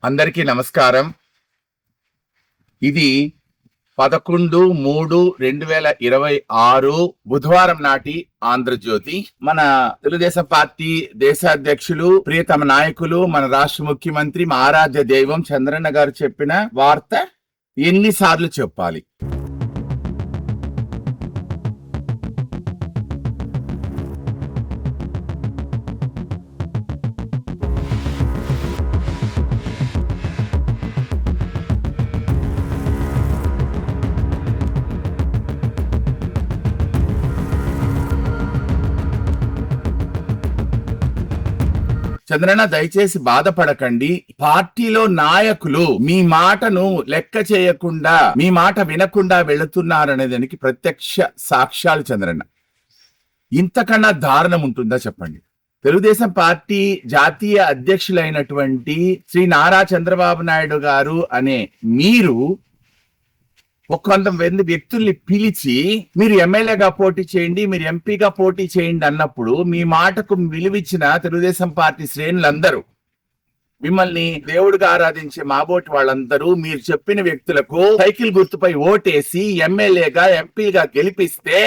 అందరికీ నమస్కారం. ఇది 11/3/2026 బుధవారం నాటి ఆంధ్రజ్యోతి. మన తెలుగుదేశం పార్టీ దేశాధ్యక్షులు, ప్రియతమ నాయకులు, మన రాష్ట్ర ముఖ్యమంత్రి, మా ఆరాధ్య దైవం చంద్రన్న గారు చెప్పిన వార్త ఎన్నిసార్లు చెప్పాలి? చంద్రన్న, దయచేసి బాధపడకండి. పార్టీలో నాయకులు మీ మాటను లెక్క చేయకుండా, మీ మాట వినకుండా వెళుతున్నారనే దానికి ప్రత్యక్ష సాక్ష్యాలు చంద్రన్న. ఇంతకన్నా దారుణం ఉంటుందా చెప్పండి? తెలుగుదేశం పార్టీ జాతీయ అధ్యక్షులైనటువంటి శ్రీ నారా చంద్రబాబు నాయుడు గారు అనే మీరు కొంతమంది వ్యక్తుల్ని పిలిచి మీరు ఎమ్మెల్యేగా పోటీ చేయండి, మీరు ఎంపీగా పోటీ చేయండి అన్నప్పుడు మీ మాటకు విలువిచ్చిన తెలుగుదేశం పార్టీ శ్రేణులందరూ, మిమ్మల్ని దేవుడిగా ఆరాధించే మాబోటి వాళ్ళందరూ మీరు చెప్పిన వ్యక్తులకు సైకిల్ గుర్తుపై ఓటేసి ఎమ్మెల్యేగా ఎంపీగా గెలిపిస్తే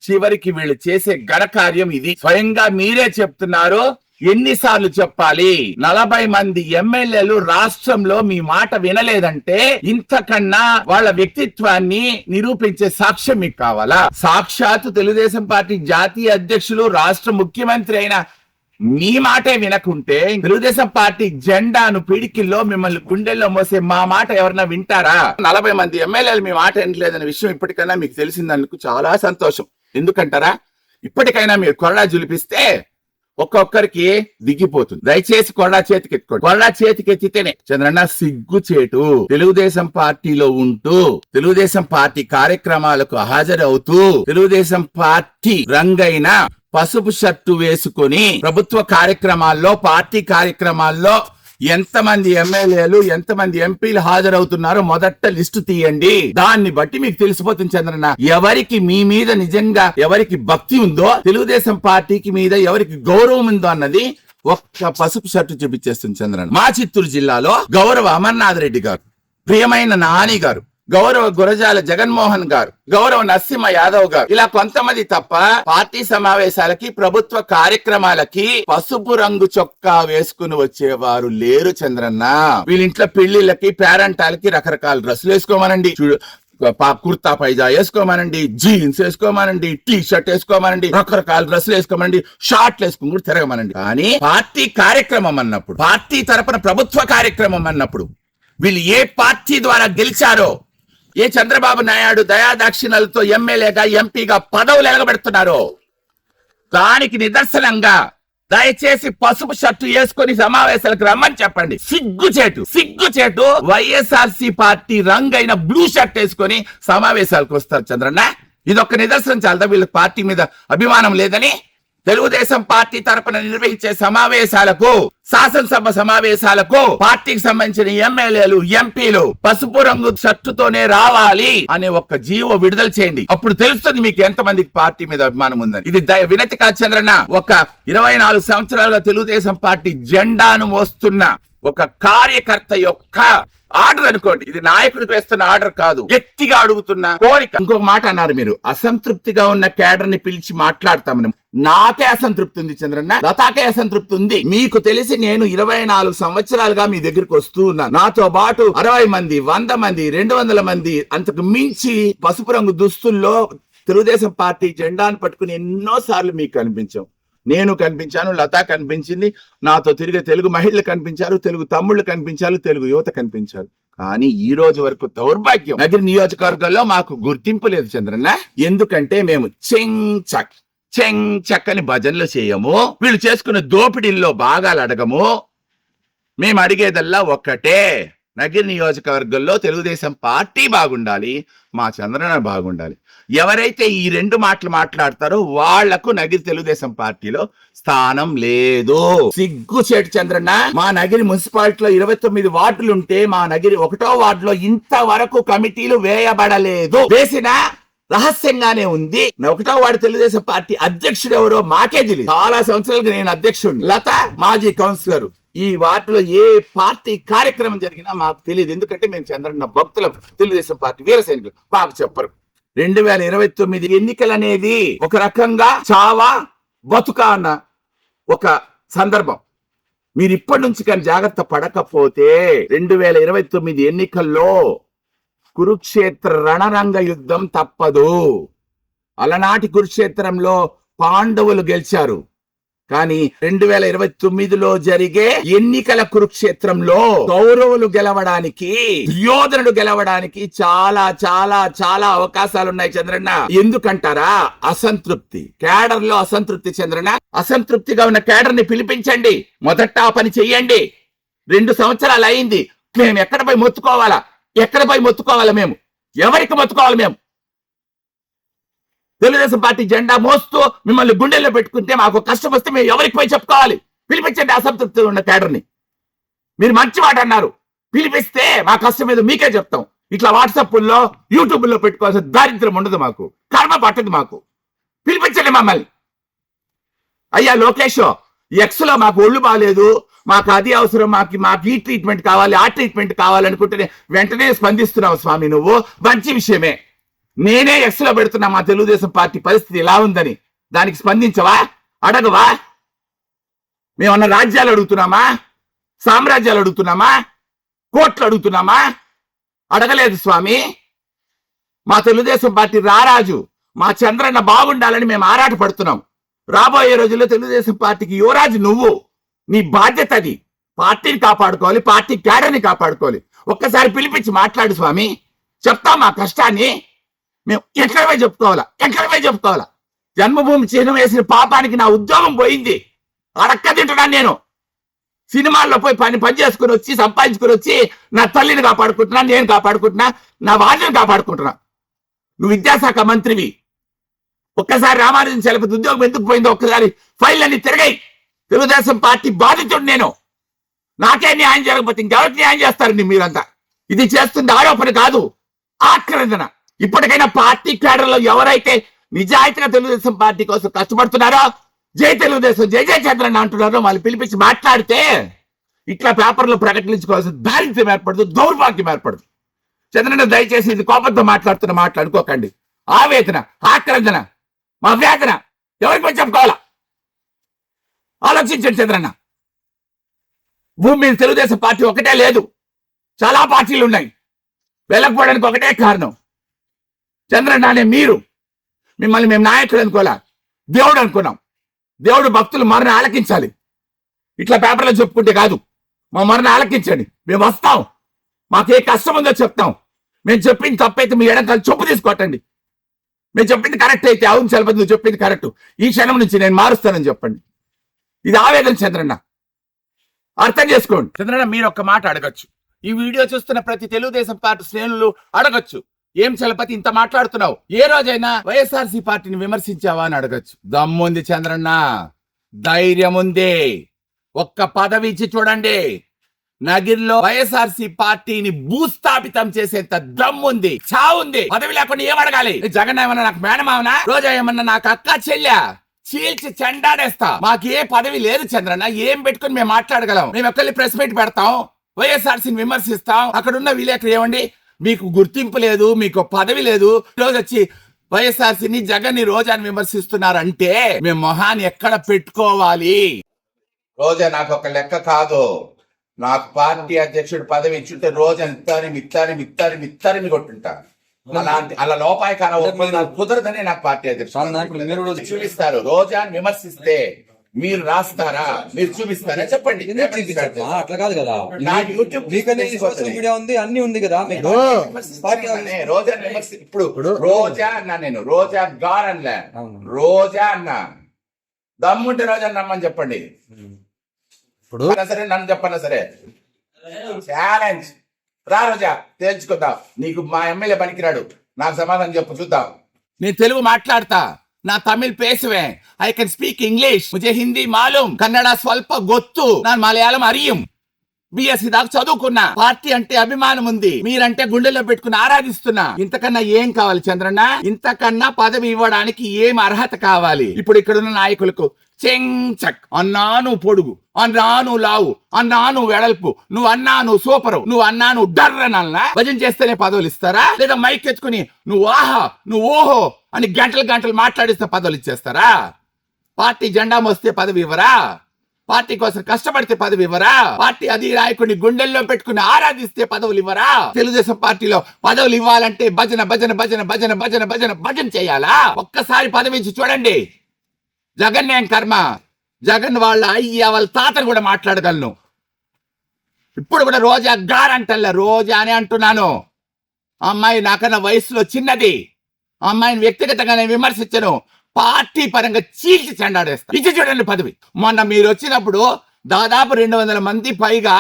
చివరికి వీళ్ళు చేసే ఘనకార్యం ఇది. స్వయంగా మీరే చెప్తున్నారు. ఎన్నిసార్లు చెప్పాలి? 40 మంది ఎమ్మెల్యేలు రాష్ట్రంలో మీ మాట వినలేదంటే ఇంతకన్నా వాళ్ళ వ్యక్తిత్వాన్ని నిరూపించే సాక్ష్యం మీకు కావాలా? సాక్షాత్తు తెలుగుదేశం పార్టీ జాతీయ అధ్యక్షులు, రాష్ట్ర ముఖ్యమంత్రి అయిన మీ మాటే వినకుంటే తెలుగుదేశం పార్టీ జెండాను పిడికిల్లో మిమ్మల్ని గుండెల్లో మోసే మా మాట ఎవరన్నా వింటారా? 40 మంది ఎమ్మెల్యేలు మీ మాట వినలేదనే విషయం ఇప్పటికైనా మీకు తెలిసిందందుకు చాలా సంతోషం. ఎందుకంటారా? ఇప్పటికైనా మీరు కొరడా జులిపిస్తే ఒక్కొక్కరికి దిగిపోతుంది. దయచేసి కొరడా చేతికి ఎత్తుకోండి. కొరడా చేతికి ఎత్తితేనే చంద్రన్న సిగ్గుచేటు. తెలుగుదేశం పార్టీలో ఉంటూ, తెలుగుదేశం పార్టీ కార్యక్రమాలకు హాజరవుతూ, తెలుగుదేశం పార్టీ రంగైన పసుపు షర్టు వేసుకొని ప్రభుత్వ కార్యక్రమాల్లో, పార్టీ కార్యక్రమాల్లో ఎంతమంది ఎమ్మెల్యేలు, ఎంతమంది ఎంపీలు హాజరవుతున్నారో మొదట లిస్టు తీయండి. దాన్ని బట్టి మీకు తెలిసిపోతుంది చంద్రన్న, ఎవరికి మీ మీద నిజంగా ఎవరికి భక్తి ఉందో, తెలుగుదేశం పార్టీకి మీద ఎవరికి గౌరవం ఉందో అన్నది ఒక్క పసుపు షర్టు చూపించేస్తుంది చంద్రన్న. మా చిత్తూరు జిల్లాలో గౌరవ అమర్నాథ్ రెడ్డి గారు, ప్రియమైన నాని గారు, గౌరవ గురజాల జగన్మోహన్ గారు, గౌరవ నరసింహ యాదవ్ గారు, ఇలా కొంతమంది తప్ప పార్టీ సమావేశాలకి, ప్రభుత్వ కార్యక్రమాలకి పసుపు రంగు చొక్కా వేసుకుని వచ్చేవారు లేరు చంద్రన్న. వీళ్ళింట్లో పెళ్లిళ్ళకి, పేరంటాలకి రకరకాల డ్రెస్సులు వేసుకోమనండి, kurta Payza వేసుకోమనండి, jeans వేసుకోమనండి, T shirt వేసుకోమనండి, రకరకాల డ్రెస్సులు వేసుకోమనండి, షార్ట్లు వేసుకుని కూడా తిరగమనండి. కానీ పార్టీ కార్యక్రమం అన్నప్పుడు, పార్టీ తరపున ప్రభుత్వ కార్యక్రమం అన్నప్పుడు వీళ్ళు ఏ పార్టీ ద్వారా గెలిచారో, ఏ చంద్రబాబు నాయుడు దయాదాక్షిణ్యాలతో ఎమ్మెల్యేగా, ఎంపీగా పదవులు ఎలగబెడుతున్నారో దానికి నిదర్శనంగా దయచేసి పసుపు షర్టు వేసుకొని సమావేశాలకు రమ్మని చెప్పండి. సిగ్గుచేటు వైఎస్ఆర్సీ పార్టీ రంగైన బ్లూ షర్ట్ వేసుకొని సమావేశాలకు వస్తారు చంద్రన్న. ఇదొక్క నిదర్శనం చాలదా వీళ్ళకి పార్టీ మీద అభిమానం లేదని? తెలుగుదేశం పార్టీ తరపున నిర్వహించే సమావేశాలకు, శాసనసభ సమావేశాలకు పార్టీకి సంబంధించిన ఎమ్మెల్యేలు, ఎంపీలు పసుపు రంగు షర్టుతోనే రావాలి అనే ఒక్క జీవో విడుదల చేయండి. అప్పుడు తెలుస్తుంది మీకు ఎంతమందికి పార్టీ మీద అభిమానం ఉందని. ఇది వినతి కాదు చంద్రన్న. ఒక 24 సంవత్సరాలుగా తెలుగుదేశం పార్టీ జెండాను మోస్తున్న ఒక కార్యకర్త యొక్క ఆర్డర్ అనుకోండి. ఇది నాయకుడికి వేస్తున్న ఆర్డర్ కాదు, గట్టిగా అడుగుతున్న కోరిక. ఇంకొక మాట అన్నారు మీరు, అసంతృప్తిగా ఉన్న కేడర్ ని పిలిచి మాట్లాడతామని. నాకే అసంతృప్తి ఉంది చంద్రన్న, లతాకే అసంతృప్తి ఉంది. మీకు తెలిసి నేను 24 సంవత్సరాలుగా మీ దగ్గరికి వస్తూ ఉన్నాను. నాతో పాటు 60 మంది, 100 మంది, 200 మంది, అంతకు మించి పసుపు రంగు దుస్తుల్లో తెలుగుదేశం పార్టీ జెండాను పట్టుకుని ఎన్నో సార్లు మీకు కనిపించాం. నేను కనిపించాను, లతా కనిపించింది, నాతో తిరిగే తెలుగు మహిళలు కనిపించారు, తెలుగు తమ్ముళ్ళు కనిపించారు, తెలుగు యువత కనిపించారు. కానీ ఈ రోజు వరకు దౌర్భాగ్యం, నగర నియోజకవర్గంలో మాకు గుర్తింపు లేదు చంద్రన్న. ఎందుకంటే మేము చెంగ్ అని భజనలు చేయము, వీళ్ళు చేసుకున్న దోపిడీల్లో భాగాలు అడగము. మేము అడిగేదల్లా ఒక్కటే, నగిరి నియోజకవర్గంలో తెలుగుదేశం పార్టీ బాగుండాలి, మా చంద్రన్న బాగుండాలి. ఎవరైతే ఈ రెండు మాటలు మాట్లాడతారో వాళ్లకు నగిరి తెలుగుదేశం పార్టీలో స్థానం లేదు. సిగ్గుచేటు చంద్రన్న. మా నగిరి మున్సిపాలిటీలో 29 వార్డులుంటే మా నగిరి 1వ వార్డులో ఇంతవరకు కమిటీలు వేయబడలేదు. వేసిన రహస్యంగానే ఉంది. 1వ వార్డు తెలుగుదేశం పార్టీ అధ్యక్షుడు ఎవరో మాకే తెలియదు. చాలా సంవత్సరాలుగా నేను అధ్యక్షుడిని, లత మాజీ కౌన్సిలర్, ఈ వాటిలో ఏ పార్టీ కార్యక్రమం జరిగినా మాకు తెలియదు. ఎందుకంటే మేము చంద్రన్న భక్తుల తెలుగుదేశం పార్టీ వీర సైనికులు, మాకు చెప్పరు. 2029 ఎన్నికలు అనేది ఒక రకంగా చావా బతుకా అన్న ఒక సందర్భం. మీరు ఇప్పటి నుంచి కానీ జాగ్రత్త పడకపోతే 2029 ఎన్నికల్లో కురుక్షేత్ర రణరంగ యుద్ధం తప్పదు. అలనాటి కురుక్షేత్రంలో పాండవులు గెలిచారు, కానీ 2029లో జరిగే ఎన్నికల కురుక్షేత్రంలో కౌరవులు గెలవడానికి, దుర్యోధనుడు గెలవడానికి చాలా చాలా చాలా అవకాశాలు ఉన్నాయి చంద్రన్న. ఎందుకంటారా? అసంతృప్తి, కేడర్ లో అసంతృప్తి. చంద్రన్న, అసంతృప్తిగా ఉన్న కేడర్ ని పిలిపించండి, మొదట ఆ పని చెయ్యండి. 2 సంవత్సరాలు అయింది, మేము ఎక్కడ పోయి మొత్తుకోవాలా? మేము ఎవరికి మొత్తుకోవాలి? మేము తెలుగుదేశం పార్టీ జెండా మోస్తూ మిమ్మల్ని గుండెల్లో పెట్టుకుంటే మాకు కష్టం వస్తే మేము ఎవరికి పోయి చెప్పుకోవాలి? పిలిపించండి అసంతృప్తి ఉన్న కేడర్ని. మీరు మంచి మాట అన్నారు, పిలిపిస్తే మా కష్టం మీద మీకే చెప్తాం. ఇట్లా వాట్సాప్లో యూట్యూబ్లో పెట్టుకోవాల్సిన దారిద్ర్యం ఉండదు, మాకు కర్మ పట్టదు. మాకు పిలిపించండి మమ్మల్ని. అయ్యా లోకేష్, ఎక్స్ లో మాకు ఒళ్ళు బాగాలేదు, మాకు అది అవసరం, మాకు ఈ ట్రీట్మెంట్ కావాలి, ఆ ట్రీట్మెంట్ కావాలనుకుంటే వెంటనే స్పందిస్తున్నావు స్వామి. నువ్వు మంచి విషయమే. నేనే ఎక్స్ లో పెడుతున్నా మా తెలుగుదేశం పార్టీ పరిస్థితి ఎలా ఉందని. దానికి స్పందించవా? అడగవా? మేమన్నా రాజ్యాలు అడుగుతున్నామా? సామ్రాజ్యాలు అడుగుతున్నామా? కోట్లు అడుగుతున్నామా? అడగలేదు స్వామి. మా తెలుగుదేశం పార్టీ రారాజు, మా చంద్రన్న బాగుండాలని మేము ఆరాట పడుతున్నాం. రాబోయే రోజుల్లో తెలుగుదేశం పార్టీకి యువరాజు నువ్వు. నీ బాధ్యత అది. పార్టీని కాపాడుకోవాలి, పార్టీ క్యాడర్ని కాపాడుకోవాలి. ఒక్కసారి పిలిపించి మాట్లాడు స్వామి, చెప్తాం మా కష్టాన్ని. మేము ఎక్కడమే చెప్పుకోవాలా? జన్మభూమి చిహ్నం వేసిన పాపానికి నా ఉద్యోగం పోయింది, అడక్క తింటున్నాను నేను. సినిమాల్లో పోయి పని చేసుకుని వచ్చి సంపాదించుకుని వచ్చి నా తల్లిని కాపాడుకుంటున్నా, నేను కాపాడుకుంటున్నా, నా వారిని కాపాడుకుంటున్నా. నువ్వు విద్యాశాఖ మంత్రివి. ఒక్కసారి రామానుజన్ చలపతి ఉద్యోగం ఎందుకు పోయిందో ఒక్కసారి ఫైల్ అన్ని తిరగాయి. తెలుగుదేశం పార్టీ బాధితుడు నేను. నాకే న్యాయం జరగకపోతే ఇంకెవరికి న్యాయం చేస్తారండి మీరంతా? ఇది చేస్తుంది ఆరోపణ కాదు, ఆక్రందన. ఇప్పటికైనా పార్టీ క్యాడర్లో ఎవరైతే నిజాయితీగా తెలుగుదేశం పార్టీ కోసం కష్టపడుతున్నారో, జై తెలుగుదేశం, జై జై చంద్రన్న అంటున్నారో వాళ్ళు పిలిపించి మాట్లాడితే ఇట్లా పేపర్లో ప్రకటించుకోవాల్సిన దారిద్ర్యం ఏర్పడదు, దౌర్భాగ్యం ఏర్పడదు. చంద్రన్న దయచేసి ఇది కోపంతో మాట్లాడుకోకండి. ఆవేదన, ఆక్రందన, మా వేదన ఎవరికి పోయి చెప్పుకోవాలా? ఆలోచించండి చంద్రన్న. భూమి మీద తెలుగుదేశం పార్టీ ఒకటే లేదు, చాలా పార్టీలు ఉన్నాయి. వెళ్ళకపోవడానికి ఒకటే కారణం చంద్రన్న అనే మీరు. మిమ్మల్ని మేము నాయకుడు అనుకోలే, దేవుడు అనుకున్నాం. దేవుడు భక్తులు మరణ ఆలకించాలి. ఇట్లా పేపర్లో చెప్పుకుంటే కాదు, మా మరణ ఆలకించండి. మేము వస్తాం, మాకే కష్టం ఉందో చెప్తాం. మేము చెప్పింది తప్పైతే మీ ఎడంకాలు చొప్పు తీసుకోటండి. మేము చెప్పింది కరెక్ట్ అయితే, అవును చలపతి నువ్వు చెప్పింది కరెక్ట్, ఈ క్షణం నుంచి నేను మారుస్తానని చెప్పండి. ఇది ఆవేదన చంద్రన్న, అర్థం చేసుకోండి. చంద్రన్న, మీరు ఒక్క మాట అడగచ్చు. ఈ వీడియో చూస్తున్న ప్రతి తెలుగుదేశం పార్టీ శ్రేణులు అడగచ్చు, ఏం చలపతి ఇంత మాట్లాడుతున్నావు, ఏ రోజైనా వైఎస్ఆర్సీ పార్టీని విమర్శించావా అని అడగచ్చు. దమ్ముంది చంద్రన్న, ధైర్యం ఉంది. ఒక్క పదవి ఇచ్చి చూడండి. నగిరిలో వైఎస్ఆర్సీ పార్టీని భూస్థాపితం చేసేంత దమ్ముంది, చావుంది. పదవి లేకుండా ఏం అడగాలి? జగన్ ఏమన్నా నాకు మేనమావనా, రోజా ఏమన్నా నాకు అక్క చెల్లా? చీల్చి చెండాడేస్తా. మాకు ఏ పదవి లేదు చంద్రన్న, ఏం పెట్టుకుని మేము మాట్లాడగలం? మేము ఎక్కడికి ప్రెస్ మీట్ పెడతాం, వైఎస్ఆర్సీని విమర్శిస్తాం. అక్కడున్న విలేకరు ఏమండి, మీకు గుర్తింపు లేదు, మీకు పదవి లేదు, రోజు వచ్చి వైఎస్ఆర్సీని జగన్ ని రోజాని విమర్శిస్తున్నారంటే మేము మొహాన్ని ఎక్కడ పెట్టుకోవాలి? రోజా నాకు ఒక లెక్క కాదు. నాకు పార్టీ అధ్యక్షుడు పదవి ఇచ్చుంటే రోజా మిత్తారిని కొట్టుంటా. అలా లోపాయకాల కుదరదని నాకు పార్టీ అధ్యక్షుడు చూపిస్తారు. రోజాని విమర్శిస్తే మీరు రాస్తారా, మీరు చూపిస్తారా? చెప్పండి. అట్లా కాదు కదా, నా యూట్యూబ్ సోషల్ మీడియా ఉంది, అన్ని ఉంది కదా. రోజా ఇప్పుడు రోజా అన్నా, నేను రోజా గాన్ అన్నా, రోజా అన్నా. దమ్ముంటే రోజా నమ్మని చెప్పండి. ఇప్పుడు సరే, నన్ను చెప్పన్నా సరే, ఛాలెంజ్ రా రోజా, తేల్చుకుందాం. నీకు మా ఎమ్మెల్యే పనికిరాడు, నాకు సమాధానం చెప్పు, చూద్దాం. నేను తెలుగు మాట్లాడతా, నా తమిళ్ పేసువే, ఐ కెన్ స్పీక్ ఇంగ్లీష్, ముझे హిందీ మాలూం, కన్నడ స్వల్ప గొత్తు, నా మలయాళం అరియం, బిఎస్సి దాకా చదువుకున్నా. పార్టీ అంటే అభిమానం ఉంది, మీరంటే గుండెల్లో పెట్టుకుని ఆరాధిస్తున్నా. ఇంతకన్నా ఏం కావాలి చంద్రన్న? ఇంతకన్నా పదవి ఇవ్వడానికి ఏం అర్హత కావాలి? ఇప్పుడు ఇక్కడున్న నాయకులకు చెంచక్ అన్నా నువ్వు పొడుగు, అన్నా నువ్వు లావు, అన్నా నువ్వు వెడల్పు, నువ్వు అన్నా నువ్వు సూపరు, నువ్వు అన్నా నువ్వు డర్రనల్లా భజన చేస్తేనే పదవులు ఇస్తారా? లేదా మైక్ ఎత్తుకుని నువ్వు ఆహా నువ్వు ఓహో అని గంటలు గంటలు మాట్లాడిస్తే పదవులు ఇచ్చేస్తారా? పార్టీ జెండా మోస్తే పదవి ఇవ్వరా? పార్టీ కోసం కష్టపడితే పదవి ఇవ్వరా? పార్టీ అది నాయకుడిని గుండెల్లో పెట్టుకుని ఆరాధిస్తే పదవులు ఇవ్వరా? తెలుగుదేశం పార్టీలో పదవులు ఇవ్వాలంటే భజన భజన భజన భజన భజన భజన భజన చేయాలా? ఒక్కసారి పదవి ఇచ్చి చూడండి. జగన్ ఏం కర్మ, జగన్ వాళ్ళ అయ్య వాళ్ళ తాతను కూడా మాట్లాడగలను. ఇప్పుడు కూడా రోజా గారంటల్లా, రోజా అని అంటున్నాను. అమ్మాయి నాకన్నా వయసులో చిన్నది. అమ్మాయిని వ్యక్తిగతంగా నేను విమర్శించను, పార్టీ పరంగా చీల్చి చెండాడేస్తా. ఇచ్చి చూడండి పదవి. మొన్న మీరు వచ్చినప్పుడు దాదాపు 200 మంది పైగా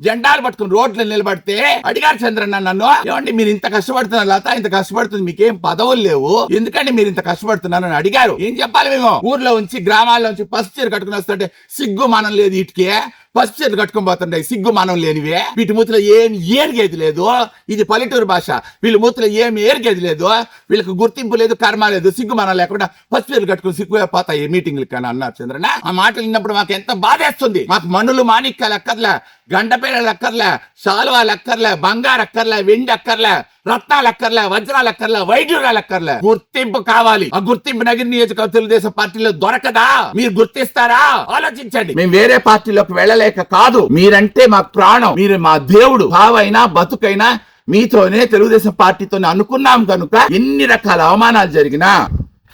జెండాలు పట్టుకుని రోడ్లు నిలబడితే అడిగారు చంద్రన్న నన్ను, ఏమండి మీరు ఇంత కష్టపడుతున్నారు, లత ఇంత కష్టపడుతుంది, మీకేం పదవులు లేవు, ఎందుకంటే మీరు ఇంత కష్టపడుతున్నారు అని అడిగారు. ఏం చెప్పాలి మేము? ఊర్లో ఉంచి గ్రామాల్లో నుంచి పసుపు చీర కట్టుకుని వస్తుంటే సిగ్గు మనం లేదు, ఇటుకే పసుపు చీర కట్టుకుని పోతుంటాయి సిగ్గు మనం లేనివే. వీటి మూతిలో ఏమి ఏరిగేది లేదు. ఇది పల్లెటూరు భాష. వీళ్ళ మూతిలో ఏమి ఏరిగేది లేదు, వీళ్ళకి గుర్తింపు లేదు, కర్మ లేదు, సిగ్గు మనం లేకుండా పసుపు చీర కట్టుకుని సిగ్గుపోతాయి మీటింగ్లు కానీ అన్నారు చంద్రన్న. ఆ మాటలు విన్నప్పుడు మాకు ఎంత బాధేస్తుంది. మాకు మనులు మాణిక్యాలు అక్కర్లే, గంటపేడలు అక్కర్లే, శాలువాలు అక్కర్లే, బంగారు అక్కర్లే, వెండి అక్కర్లే, రత్నాలు అక్కర్లే, వజ్రాలు అక్కర్లే, వైద్యురాలు అక్కర్లే, గుర్తింపు కావాలి. ఆ గుర్తింపు నగర నియోజకవర్గ తెలుగుదేశం పార్టీలో దొరకదా? మీరు గుర్తిస్తారా? ఆలోచించండి. మేము వేరే పార్టీలోకి వెళ్ళలేక కాదు, మీరంటే మాకు ప్రాణం, మీరు మా దేవుడు. చావైనా బతుకైనా మీతోనే తెలుగుదేశం పార్టీతోనే అనుకున్నాం కనుక ఎన్ని రకాల అవమానాలు జరిగినా,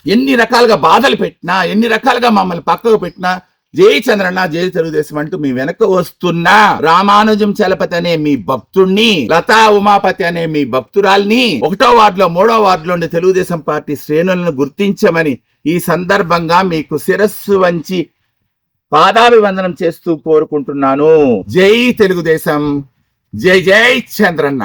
ఎన్ని రకాలుగా బాధలు పెట్టినా, ఎన్ని రకాలుగా మమ్మల్ని పక్కకు పెట్టినా జై చంద్రన్న జై తెలుగుదేశం అంటూ మీ వెనక వస్తున్నా రామానుజం చలపతి అనే మీ భక్తుణ్ణి, లతా ఉమాపతి అనే మీ భక్తురాల్ని 1వ వార్డులో 3వ వార్డులో ఉండే తెలుగుదేశం పార్టీ శ్రేణులను గుర్తించమని ఈ సందర్భంగా మీకు శిరస్సు వంచి పాదాభివందనం చేస్తూ కోరుకుంటున్నాను. జై తెలుగుదేశం, జై జై చంద్రన్న.